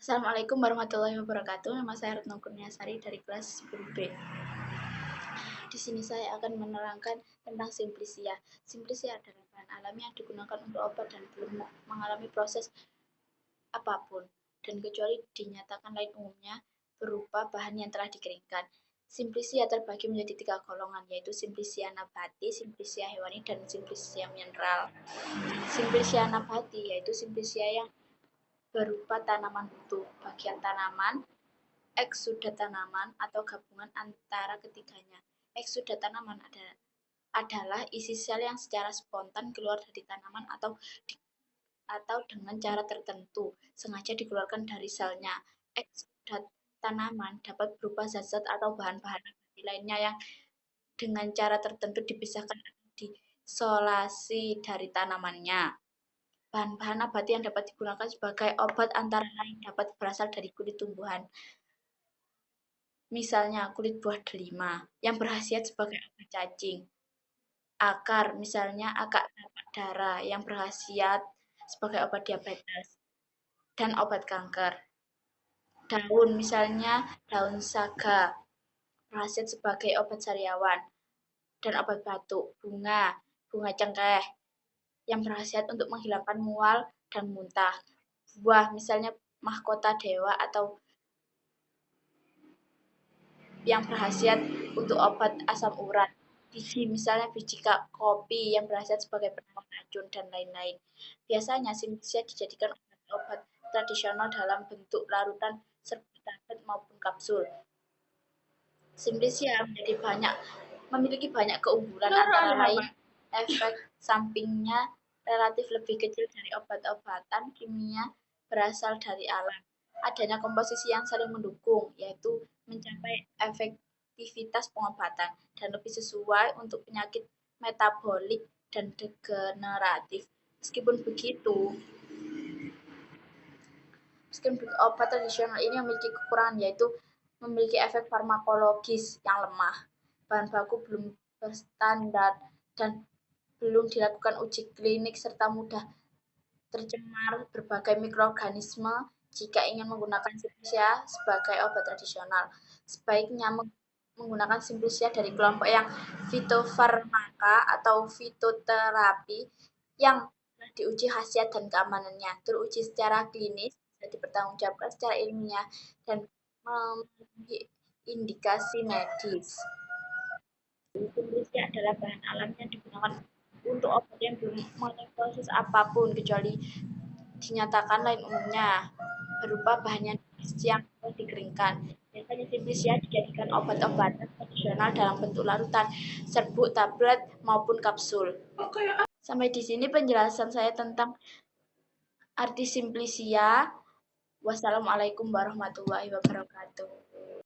Assalamualaikum warahmatullahi wabarakatuh. Nama saya Retno Kurniasari dari kelas 10B. Di sini saya akan menerangkan tentang simplisia. Simplisia adalah bahan alami yang digunakan untuk obat dan belum mengalami proses apapun, dan kecuali dinyatakan lain umumnya berupa bahan yang telah dikeringkan. Simplisia terbagi menjadi 3 golongan, yaitu simplisia nabati, simplisia hewani, dan simplisia mineral. Simplisia nabati yaitu simplisia yang berupa tanaman utuh, bagian tanaman, eksudat tanaman, atau gabungan antara ketiganya. Eksudat tanaman adalah isi sel yang secara spontan keluar dari tanaman atau dengan cara tertentu sengaja dikeluarkan dari selnya. Eksudat tanaman dapat berupa zat-zat atau bahan-bahan nabati lainnya yang dengan cara tertentu dipisahkan atau diisolasi dari tanamannya. Bahan-bahan nabati yang dapat digunakan sebagai obat antara lain dapat berasal dari kulit tumbuhan. Misalnya kulit buah delima yang berkhasiat sebagai obat cacing. Akar, misalnya akar tapak darah yang berkhasiat sebagai obat diabetes dan obat kanker. Daun, misalnya daun saga, berkhasiat sebagai obat sariawan dan obat batuk. Bunga cengkeh yang berkhasiat untuk menghilangkan mual dan muntah. Buah, misalnya mahkota dewa atau yang berkhasiat untuk obat asam urat. Biji, misalnya biji kopi yang berkhasiat sebagai penawar racun, dan lain-lain. Biasanya simplisia dijadikan obat tradisional dalam bentuk larutan serbuk tablet maupun kapsul. Simplisia memiliki banyak keunggulan, antara lain efek sampingnya relatif lebih kecil dari obat-obatan kimia berasal dari alam. Adanya komposisi yang saling mendukung, yaitu mencapai efektivitas pengobatan dan lebih sesuai untuk penyakit metabolik dan degeneratif. Meskipun begitu, obat tradisional ini memiliki kekurangan, yaitu memiliki efek farmakologis yang lemah, bahan baku belum berstandar, dan belum dilakukan uji klinik, serta mudah tercemar berbagai mikroorganisme. Jika ingin menggunakan simplisia sebagai obat tradisional, sebaiknya menggunakan simplisia dari kelompok yang fitofarmaka atau fitoterapi yang diuji khasiat dan keamanannya, teruji secara klinis, bisa dipertanggungjawabkan secara ilmiah, dan memenuhi indikasi medis. Simplisia adalah bahan alami yang digunakan untuk obat yang belum mengalami proses apapun kecuali dinyatakan lain umumnya berupa bahan yang dikeringkan. Biasanya simplisia dijadikan obat-obatan tradisional dalam bentuk larutan, serbuk, tablet, maupun kapsul. Sampai di sini penjelasan saya tentang arti simplisia. Wassalamualaikum warahmatullahi wabarakatuh.